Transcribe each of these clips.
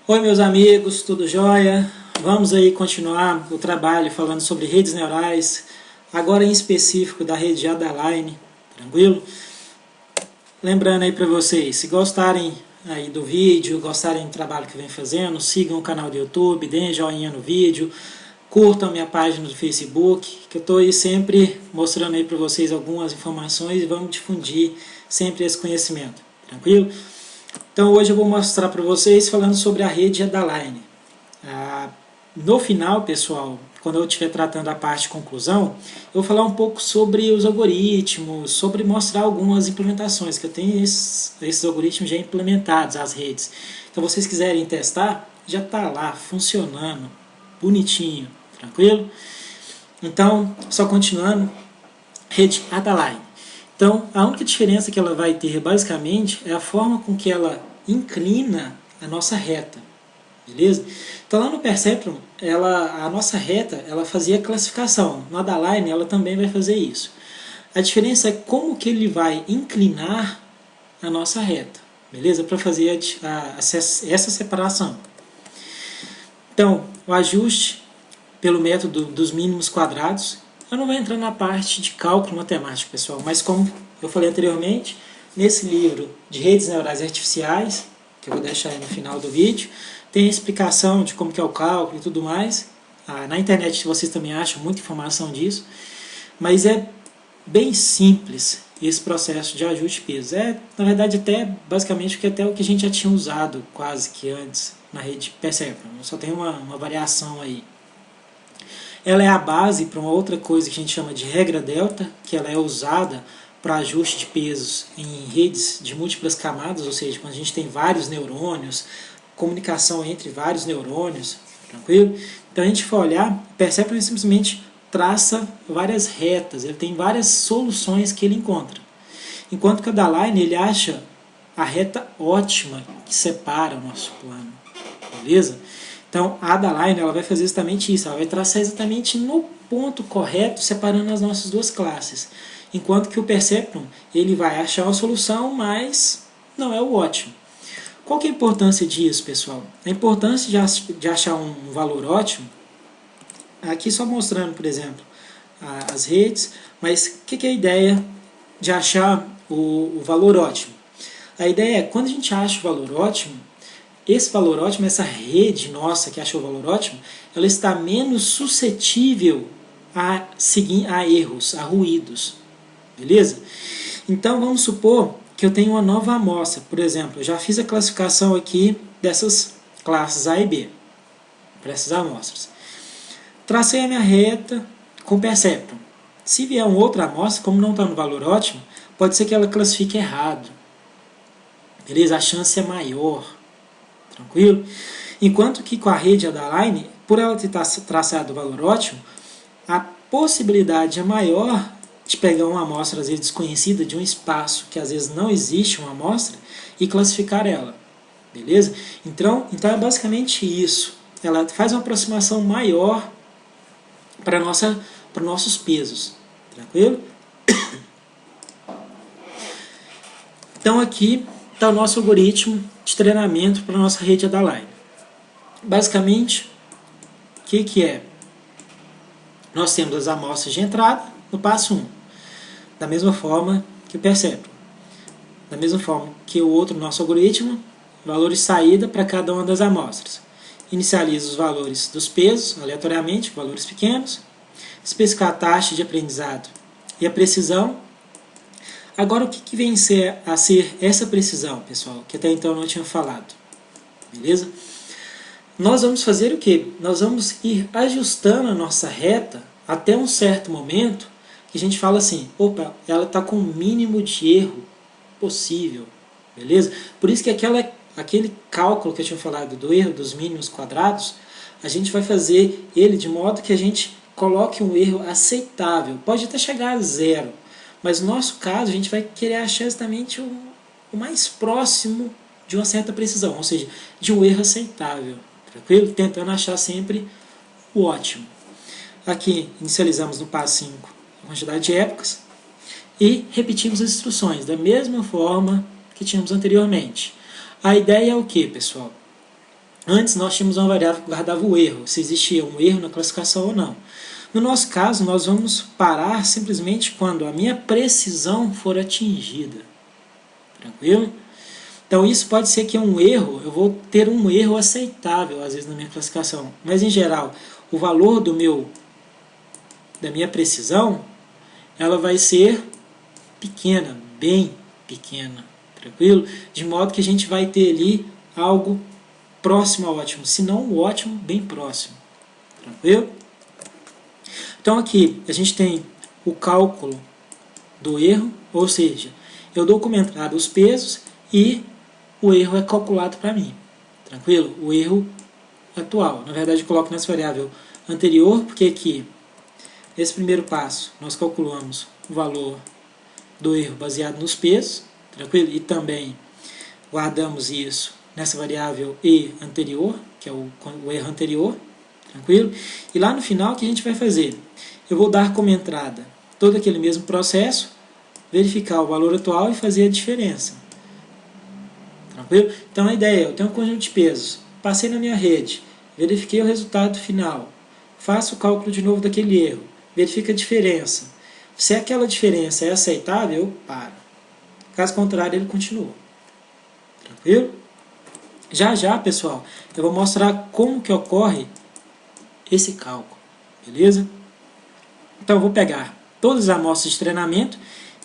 Oi meus amigos, tudo jóia? Vamos aí continuar o trabalho falando sobre redes neurais, agora em específico da rede Adaline, tranquilo? Lembrando aí para vocês, se gostarem aí do vídeo, gostarem do trabalho que vem fazendo, sigam o canal do YouTube, deem joinha no vídeo, curtam minha página do Facebook, que eu estou aí sempre mostrando aí para vocês algumas informações e vamos difundir sempre esse conhecimento, tranquilo? Então hoje eu vou mostrar para vocês falando sobre a rede Adaline. No final, pessoal, quando eu estiver tratando a parte de conclusão, eu vou falar um pouco sobre os algoritmos, sobre mostrar algumas implementações, que eu tenho esses algoritmos já implementados, as redes. Então, se vocês quiserem testar, já está lá, funcionando, bonitinho, tranquilo? Então, só continuando, rede Adaline. Então, a única diferença que ela vai ter, basicamente, é a forma com que ela inclina a nossa reta. Beleza? Então lá no Perceptron, a nossa reta ela fazia classificação. No Adaline ela também vai fazer isso. A diferença é como que ele vai inclinar a nossa reta. Beleza? Para fazer essa separação. Então, o ajuste pelo método dos mínimos quadrados. Eu não vou entrar na parte de cálculo matemático, pessoal, mas como eu falei anteriormente, nesse livro de redes neurais artificiais, que eu vou deixar aí no final do vídeo, tem a explicação de como que é o cálculo e tudo mais. Na internet vocês também acham muita informação disso, mas é bem simples esse processo de ajuste de peso. Na verdade, até basicamente até o que a gente já tinha usado quase que antes na rede Perceptron, só tem uma variação aí. Ela é a base para uma outra coisa que a gente chama de regra delta, que ela é usada para ajuste de pesos em redes de múltiplas camadas, ou seja, quando a gente tem vários neurônios, comunicação entre vários neurônios, tranquilo? Então a gente for olhar, o Perceptron simplesmente traça várias retas, ele tem várias soluções que ele encontra. Enquanto que o Adaline, ele acha a reta ótima que separa o nosso plano, beleza? Então a Adaline ela vai fazer exatamente isso, ela vai traçar exatamente no ponto correto, separando as nossas duas classes. Enquanto que o Perceptron ele vai achar uma solução, mas não é o ótimo. Qual que é a importância disso, pessoal? A importância de achar um valor ótimo, aqui só mostrando, por exemplo, as redes, mas o que é a ideia de achar o valor ótimo? A ideia é, quando a gente acha o valor ótimo, esse valor ótimo, essa rede nossa que achou o valor ótimo, ela está menos suscetível a erros, a ruídos. Beleza? Então vamos supor que eu tenho uma nova amostra. Por exemplo, eu já fiz a classificação aqui dessas classes A e B, para essas amostras. Tracei a minha reta com Perceptron. Se vier uma outra amostra, como não está no valor ótimo, pode ser que ela classifique errado. Beleza? A chance é maior. Tranquilo? Enquanto que com a rede Adaline, por ela ter traçado o valor ótimo, a possibilidade é maior de pegar uma amostra às vezes desconhecida de um espaço que às vezes não existe uma amostra e classificar ela, beleza? Então é basicamente isso. Ela faz uma aproximação maior para nossos pesos, tranquilo? Então aqui está o nosso algoritmo de treinamento para a nossa rede Adaline. Basicamente, o que é? Nós temos as amostras de entrada no passo 1. Da mesma forma que o Perceptron. Da mesma forma que o outro nosso algoritmo, valores de saída para cada uma das amostras. Inicializa os valores dos pesos, aleatoriamente, valores pequenos. Especificar a taxa de aprendizado e a precisão. Agora, o que vem a ser essa precisão, pessoal? Que até então eu não tinha falado. Beleza? Nós vamos fazer o quê? Nós vamos ir ajustando a nossa reta até um certo momento que a gente fala assim, opa, ela está com o mínimo de erro possível, beleza? Por isso que aquele cálculo que eu tinha falado do erro dos mínimos quadrados, a gente vai fazer ele de modo que a gente coloque um erro aceitável. Pode até chegar a 0, mas no nosso caso a gente vai querer achar exatamente o mais próximo de uma certa precisão, ou seja, de um erro aceitável, tranquilo? Tentando achar sempre o ótimo. Aqui inicializamos no passo 5 a quantidade de épocas e repetimos as instruções da mesma forma que tínhamos anteriormente. A ideia é o que, pessoal? Antes nós tínhamos uma variável que guardava o erro, se existia um erro na classificação ou não. No nosso caso, nós vamos parar simplesmente quando a minha precisão for atingida. Tranquilo? Então isso pode ser que um erro, eu vou ter um erro aceitável às vezes na minha classificação, mas em geral, o valor da minha precisão, ela vai ser pequena, bem pequena, tranquilo? De modo que a gente vai ter ali algo próximo ao ótimo, se não o ótimo, bem próximo, tranquilo? Então aqui a gente tem o cálculo do erro, ou seja, eu dou como entrada os pesos e o erro é calculado para mim, tranquilo? O erro atual, na verdade eu coloco nessa variável anterior, porque aqui, nesse primeiro passo, nós calculamos o valor do erro baseado nos pesos, tranquilo? E também guardamos isso nessa variável e anterior, que é o erro anterior, tranquilo? E lá no final, o que a gente vai fazer? Eu vou dar como entrada todo aquele mesmo processo, verificar o valor atual e fazer a diferença. Tranquilo? Então a ideia é, eu tenho um conjunto de pesos, passei na minha rede, verifiquei o resultado final, faço o cálculo de novo daquele erro, verifico a diferença. Se aquela diferença é aceitável, eu paro. Caso contrário, ele continua. Tranquilo? Já já, pessoal, eu vou mostrar como que ocorre esse cálculo. Beleza? Então eu vou pegar todas as amostras de treinamento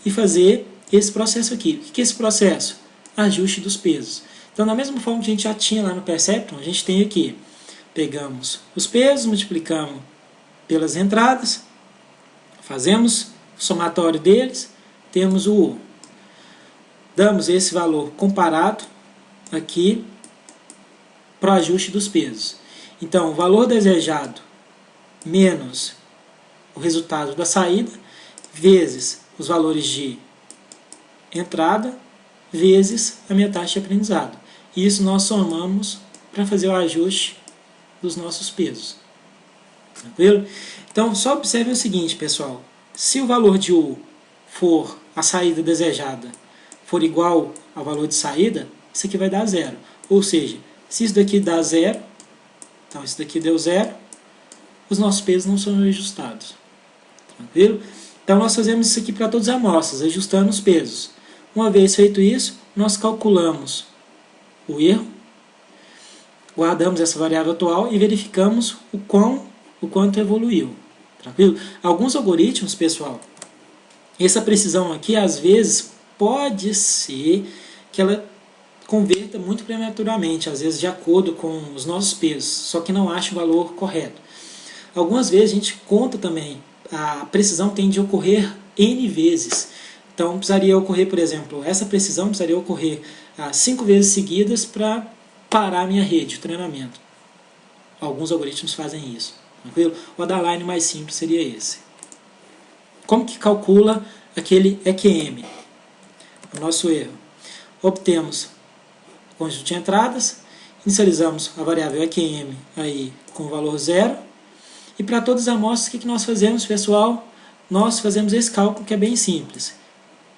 e fazer esse processo aqui. O que é esse processo? Ajuste dos pesos. Então, da mesma forma que a gente já tinha lá no Perceptron, a gente tem aqui, pegamos os pesos, multiplicamos pelas entradas, fazemos o somatório deles, temos o U. Damos esse valor comparado aqui para o ajuste dos pesos. Então, o valor desejado menos o resultado da saída, vezes os valores de entrada, vezes a minha taxa de aprendizado. E isso nós somamos para fazer o ajuste dos nossos pesos. Tranquilo? Então, só observe o seguinte, pessoal. Se o valor de U for a saída desejada, for igual ao valor de saída, isso aqui vai dar zero. Ou seja, se isso daqui dá zero, então isso daqui deu zero, os nossos pesos não são ajustados. Tranquilo? Então nós fazemos isso aqui para todas as amostras, ajustando os pesos. Uma vez feito isso, nós calculamos o erro, guardamos essa variável atual e verificamos o quanto evoluiu. Tranquilo? Alguns algoritmos, pessoal, essa precisão aqui, às vezes, pode ser que ela converta muito prematuramente, às vezes de acordo com os nossos pesos, só que não acha o valor correto. Algumas vezes a gente conta também, a precisão tende a ocorrer N vezes. Então precisaria ocorrer, por exemplo, essa precisão precisaria ocorrer 5 vezes seguidas para parar a minha rede de treinamento. Alguns algoritmos fazem isso. Tranquilo? O Adaline mais simples seria esse. Como que calcula aquele EQM? O nosso erro. Obtemos o conjunto de entradas, inicializamos a variável EQM aí com o valor 0, e para todas as amostras, o que nós fazemos, pessoal? Nós fazemos esse cálculo que é bem simples.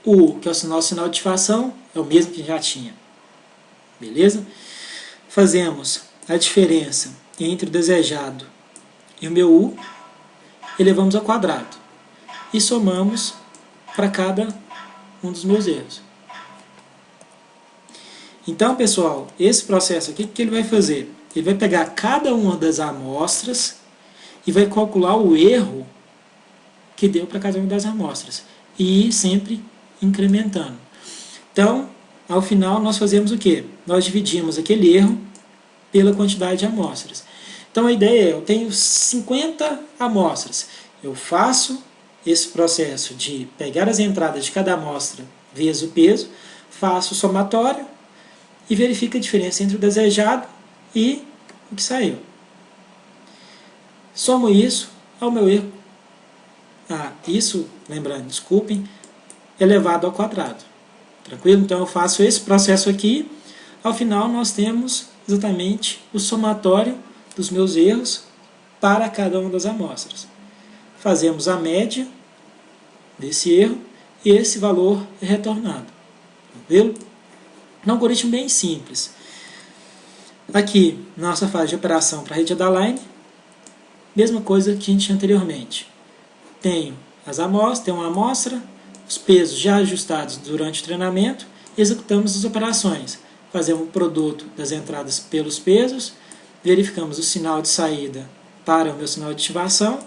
O U, que é o nosso sinal de ativação, é o mesmo que já tinha. Beleza? Fazemos a diferença entre o desejado e o meu U, elevamos ao quadrado. E somamos para cada um dos meus erros. Então, pessoal, esse processo aqui, o que ele vai fazer? Ele vai pegar cada uma das amostras e vai calcular o erro que deu para cada uma das amostras. E ir sempre incrementando. Então, ao final, nós fazemos o quê? Nós dividimos aquele erro pela quantidade de amostras. Então, a ideia é, eu tenho 50 amostras. Eu faço esse processo de pegar as entradas de cada amostra vezes o peso, faço o somatório e verifico a diferença entre o desejado e o que saiu. Somo isso ao meu erro. Isso, lembrando, desculpem, elevado ao quadrado. Tranquilo? Então eu faço esse processo aqui. Ao final nós temos exatamente o somatório dos meus erros para cada uma das amostras. Fazemos a média desse erro e esse valor é retornado. Tranquilo? É um algoritmo bem simples. Aqui, nossa fase de operação para a rede Adaline, mesma coisa que a gente tinha anteriormente. Tenho uma amostra, os pesos já ajustados durante o treinamento, e executamos as operações. Fazemos o produto das entradas pelos pesos, verificamos o sinal de saída para o meu sinal de ativação.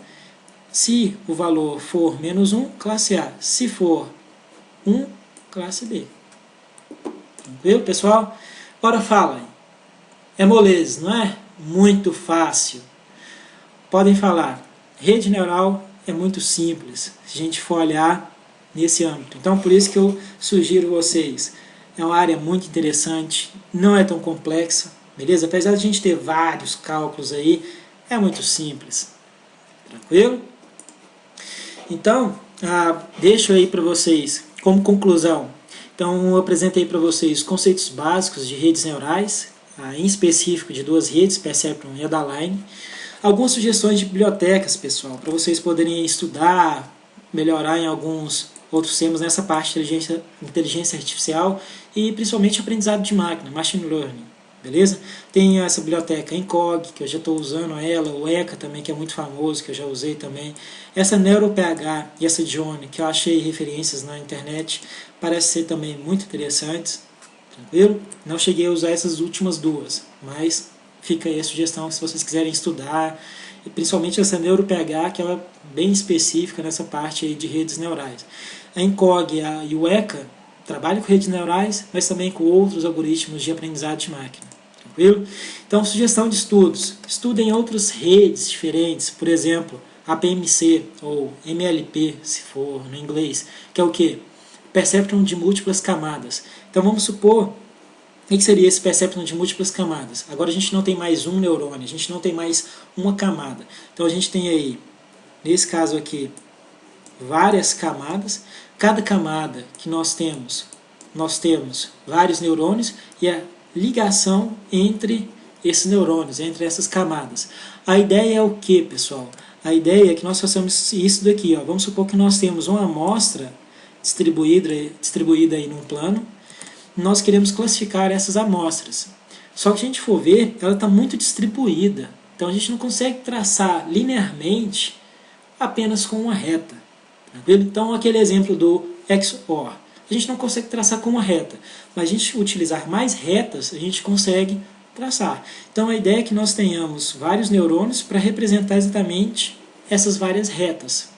Se o valor for -1, classe A. Se for 1, classe B. Tranquilo, pessoal? Agora falem. É moleza, não é? Muito fácil. Podem falar. Rede neural é muito simples, se a gente for olhar nesse âmbito. Então, por isso que eu sugiro vocês. É uma área muito interessante, não é tão complexa, beleza? Apesar de a gente ter vários cálculos aí, é muito simples. Tranquilo? Então, deixo aí para vocês, como conclusão. Então, eu apresentei para vocês conceitos básicos de redes neurais, em específico de duas redes, Perceptron e Adaline. Algumas sugestões de bibliotecas, pessoal, para vocês poderem estudar, melhorar em alguns outros temas nessa parte de inteligência artificial e principalmente aprendizado de máquina, machine learning, beleza? Tem essa biblioteca ENCOG, que eu já estou usando ela, o ECA também, que é muito famoso, que eu já usei também. Essa NeuroPH e essa Johnny, que eu achei referências na internet, parece ser também muito interessantes, tranquilo? Não cheguei a usar essas últimas duas, mas fica aí a sugestão se vocês quiserem estudar, e principalmente essa NeuroPH, que ela é bem específica nessa parte aí de redes neurais. A ENCOG e o ECA trabalham com redes neurais, mas também com outros algoritmos de aprendizado de máquina. Tranquilo? Então, sugestão de estudos. Estudem outras redes diferentes, por exemplo, APMC ou MLP, se for no inglês, que é o quê? Perceptron de múltiplas camadas. Então, vamos supor o que seria esse perceptron de múltiplas camadas? Agora a gente não tem mais um neurônio, a gente não tem mais uma camada. Então a gente tem aí, nesse caso aqui, várias camadas. Cada camada que nós temos vários neurônios e a ligação entre esses neurônios, entre essas camadas. A ideia é o que, pessoal? A ideia é que nós façamos isso daqui. Ó. Vamos supor que nós temos uma amostra distribuída aí num plano. Nós queremos classificar essas amostras. Só que se a gente for ver, ela está muito distribuída. Então a gente não consegue traçar linearmente apenas com uma reta. Tranquilo? Então aquele exemplo do XOR. A gente não consegue traçar com uma reta. Mas a gente utilizar mais retas, a gente consegue traçar. Então a ideia é que nós tenhamos vários neurônios para representar exatamente essas várias retas.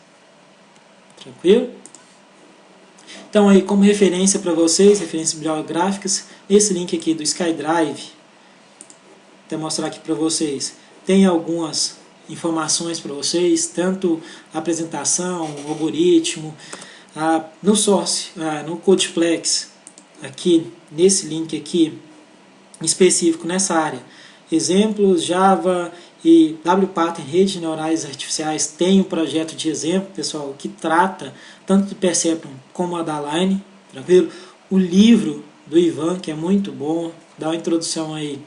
Tranquilo? Então, aí, como referência para vocês, referências bibliográficas, esse link aqui do SkyDrive, vou mostrar aqui para vocês, tem algumas informações para vocês, tanto a apresentação, o algoritmo, no Source, no Codeflex, aqui, nesse link aqui, específico nessa área, exemplos, Java e WPattern, redes neurais artificiais, tem um projeto de exemplo, pessoal, que trata tanto do Perceptron como a Adaline, tranquilo? O livro do Ivan, que é muito bom, dá uma introdução aí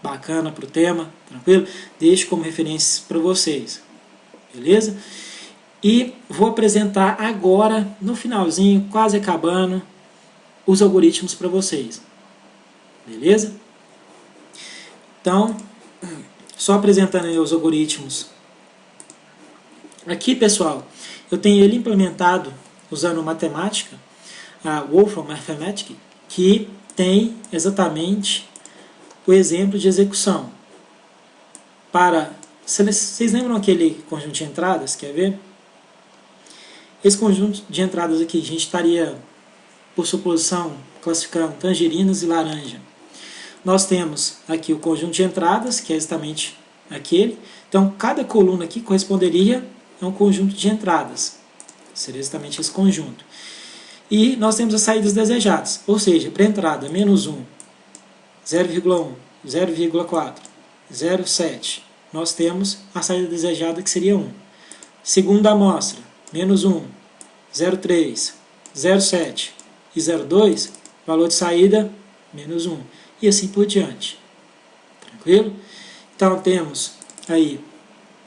bacana para o tema, tranquilo? Deixo como referência para vocês, beleza? E vou apresentar agora, no finalzinho, quase acabando, os algoritmos para vocês, beleza? Então, só apresentando aí os algoritmos. Aqui, pessoal, eu tenho ele implementado usando matemática, a Wolfram Mathematic, que tem exatamente o exemplo de execução. Vocês lembram aquele conjunto de entradas? Quer ver? Esse conjunto de entradas aqui, a gente estaria, por suposição, classificando tangerinas e laranja. Nós temos aqui o conjunto de entradas, que é exatamente aquele. Então, cada coluna aqui corresponderia a um conjunto de entradas. Seria exatamente esse conjunto. E nós temos as saídas desejadas. Ou seja, para a entrada, -1, 0,1, 0,4, 0,7, nós temos a saída desejada, que seria 1. Segunda amostra, -1, 0,3, 0,7 e 0,2, valor de saída, -1. E assim por diante. Tranquilo? Então temos aí,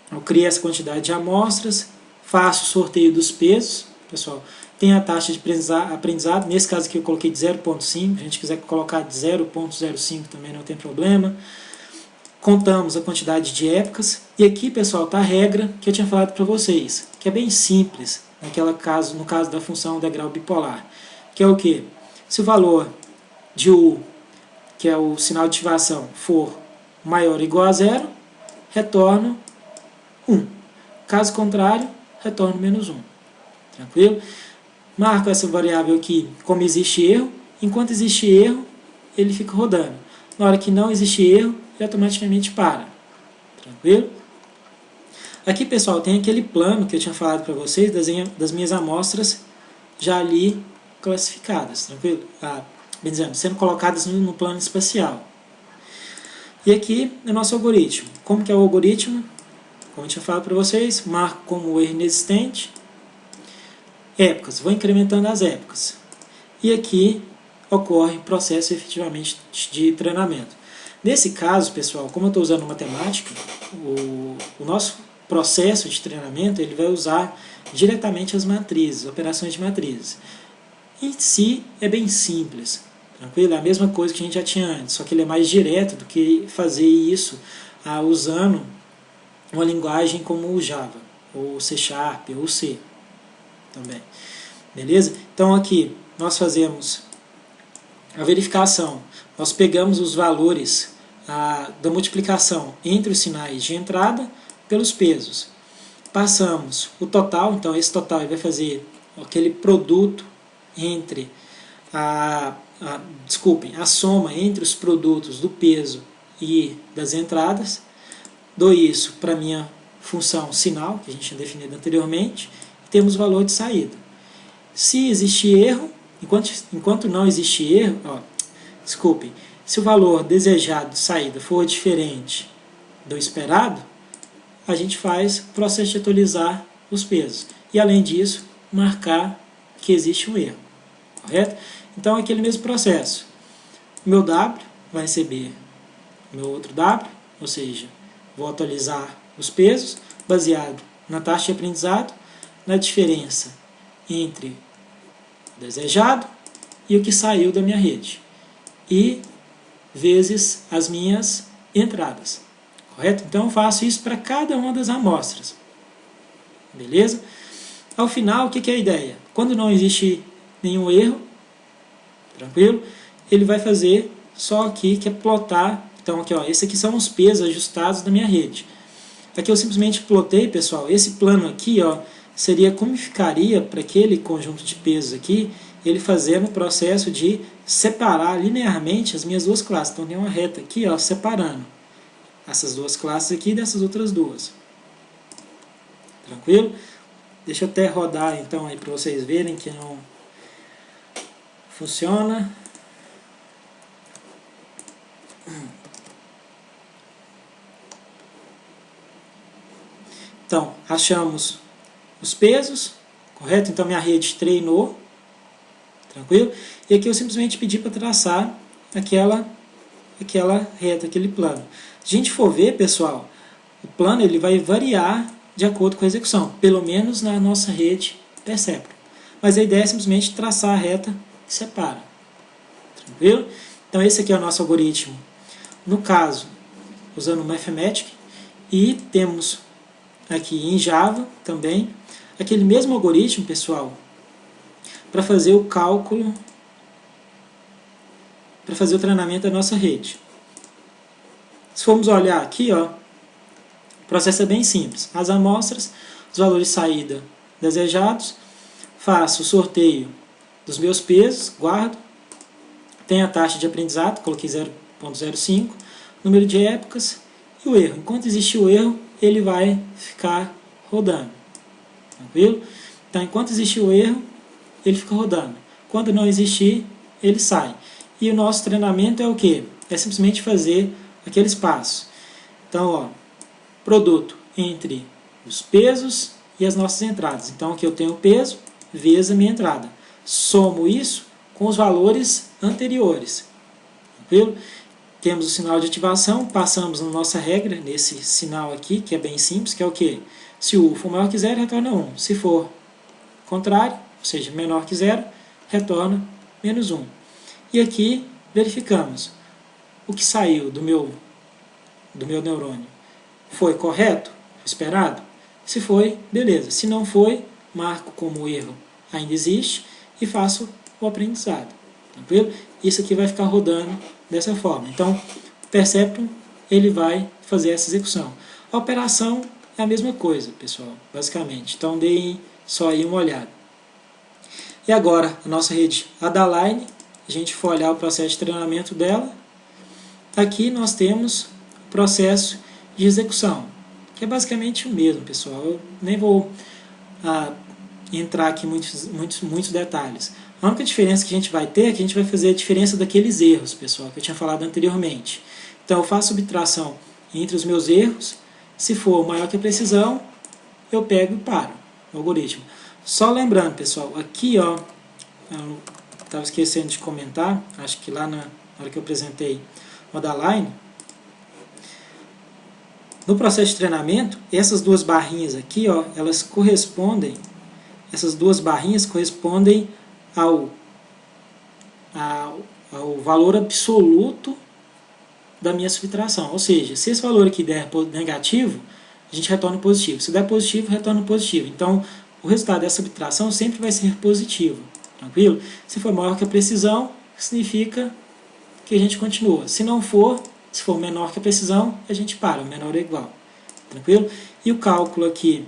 eu criei essa quantidade de amostras, faço o sorteio dos pesos, pessoal, tem a taxa de aprendizado, nesse caso aqui eu coloquei de 0,5, se a gente quiser colocar de 0,05 também não tem problema. contamos a quantidade de épocas, e aqui, pessoal, está a regra que eu tinha falado para vocês, que é bem simples, no caso da função degrau bipolar, que é o quê? Se o valor de U, que é o sinal de ativação, for maior ou igual a zero, retorno 1. Caso contrário, retorno menos 1. Tranquilo? Marco essa variável aqui como existe erro. Enquanto existe erro, ele fica rodando. Na hora que não existe erro, ele automaticamente para. Tranquilo? Aqui, pessoal, tem aquele plano que eu tinha falado para vocês das minhas amostras já ali classificadas. Tranquilo? Bem dizendo, sendo colocadas no plano espacial. E aqui é o nosso algoritmo. Como que é o algoritmo? Como eu tinha falado para vocês, marco como erro inexistente. Épocas, vou incrementando as épocas. E aqui ocorre processo efetivamente de treinamento. Nesse caso, pessoal, como eu estou usando matemática, o nosso processo de treinamento ele vai usar diretamente as matrizes, operações de matrizes. Em si, é bem simples. Tranquilo? É a mesma coisa que a gente já tinha antes, só que ele é mais direto do que fazer isso usando uma linguagem como o Java, ou C Sharp, ou C também. Beleza? Então aqui nós fazemos a verificação, nós pegamos os valores da multiplicação entre os sinais de entrada pelos pesos. Passamos o total, então esse total vai fazer aquele produto entre a soma entre os produtos do peso e das entradas, dou isso para a minha função sinal, que a gente tinha definido anteriormente, e temos o valor de saída. Se existe erro, enquanto não existe erro, se o valor desejado de saída for diferente do esperado, a gente faz o processo de atualizar os pesos. E além disso, marcar que existe um erro. Correto? Então, é aquele mesmo processo. O meu W vai receber o meu outro W, ou seja, vou atualizar os pesos baseado na taxa de aprendizado, na diferença entre o desejado e o que saiu da minha rede. E vezes as minhas entradas. Correto? Então, eu faço isso para cada uma das amostras. Beleza? Ao final, o que é a ideia? Quando não existe nenhum erro, tranquilo? Ele vai fazer só aqui, que é plotar. Então, aqui, esses aqui são os pesos ajustados da minha rede. Aqui eu simplesmente plotei, pessoal, esse plano aqui, seria como ficaria para aquele conjunto de pesos aqui, ele fazendo o processo de separar linearmente as minhas duas classes. Então, tem uma reta aqui, separando essas duas classes aqui dessas outras duas. Tranquilo? Deixa eu até rodar, então, aí para vocês verem que não funciona. Então, achamos os pesos, correto? Então, minha rede treinou, tranquilo? E aqui eu simplesmente pedi para traçar aquela reta, aquele plano. Se a gente for ver, pessoal, o plano ele vai variar de acordo com a execução, pelo menos na nossa rede Perceptron. Mas a ideia é simplesmente traçar a reta que separa. Tranquilo? Então esse aqui é o nosso algoritmo. No caso, usando o Mathematic, e temos aqui em Java também, aquele mesmo algoritmo, pessoal, para fazer o cálculo, para fazer o treinamento da nossa rede. Se formos olhar aqui, o processo é bem simples. As amostras, os valores de saída desejados, faço o sorteio dos meus pesos, guardo, tem a taxa de aprendizado, coloquei 0,05, número de épocas e o erro. Enquanto existe o erro, ele vai ficar rodando. Tranquilo? Então, enquanto existe o erro, ele fica rodando. Quando não existir, ele sai. E o nosso treinamento é o quê? É simplesmente fazer aqueles passos. Então, produto entre os pesos e as nossas entradas. Então, aqui eu tenho o peso vezes a minha entrada. Somo isso com os valores anteriores. Tranquilo? Temos o sinal de ativação, passamos na nossa regra, nesse sinal aqui, que é bem simples, que é o quê? Se o U for maior que zero, retorna 1. Se for contrário, ou seja, menor que zero, retorna menos 1. E aqui verificamos o que saiu do meu do meu neurônio. Foi correto? Esperado? Se foi, beleza. Se não foi, marco como erro ainda existe e faço o aprendizado. Tranquilo? Isso aqui vai ficar rodando dessa forma. Então, o Perceptron ele vai fazer essa execução. A operação é a mesma coisa, pessoal, basicamente. Então, deem só aí uma olhada. E agora, a nossa rede Adaline, a gente for olhar o processo de treinamento dela, aqui nós temos o processo de execução, que é basicamente o mesmo, pessoal. Eu nem vou entrar aqui em muitos detalhes. A única diferença que a gente vai ter é que a gente vai fazer a diferença daqueles erros, pessoal, que eu tinha falado anteriormente. Então, eu faço subtração entre os meus erros. Se for maior que a precisão, eu pego e paro o algoritmo. Só lembrando, pessoal, aqui, ó, eu estava esquecendo de comentar, acho que lá na hora que eu apresentei o Adaline, no processo de treinamento, essas duas barrinhas aqui, ó, elas correspondem, essas duas barrinhas correspondem ao valor absoluto da minha subtração. Ou seja, se esse valor aqui der negativo, a gente retorna positivo. Se der positivo, retorna positivo. Então, o resultado dessa subtração sempre vai ser positivo. Tranquilo? Se for maior que a precisão, significa que a gente continua. Se não for, se for menor que a precisão, a gente para, o menor é igual. Tranquilo? E o cálculo aqui,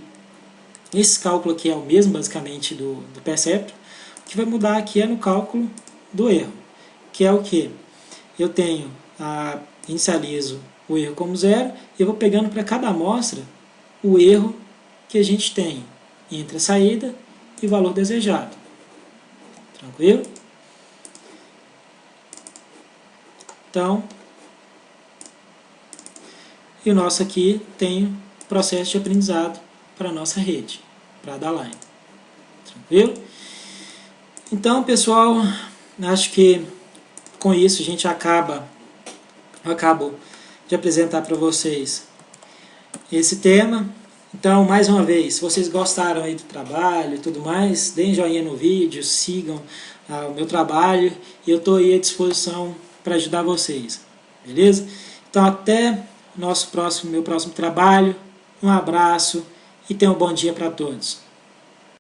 esse cálculo aqui é o mesmo, basicamente, do Perceptron. O que vai mudar aqui é no cálculo do erro, que é o que? Eu tenho, inicializo o erro como zero, e eu vou pegando para cada amostra o erro que a gente tem entre a saída e o valor desejado. Tranquilo? Então, e o nosso aqui tem o processo de aprendizado para a nossa rede, para a Adaline. Tranquilo? Então, pessoal, acho que com isso a gente eu acabo de apresentar para vocês esse tema. Então, mais uma vez, se vocês gostaram aí do trabalho e tudo mais, deem joinha no vídeo, sigam o meu trabalho e eu estou aí à disposição para ajudar vocês. Beleza? Então, até meu próximo trabalho. Um abraço e tenham um bom dia para todos.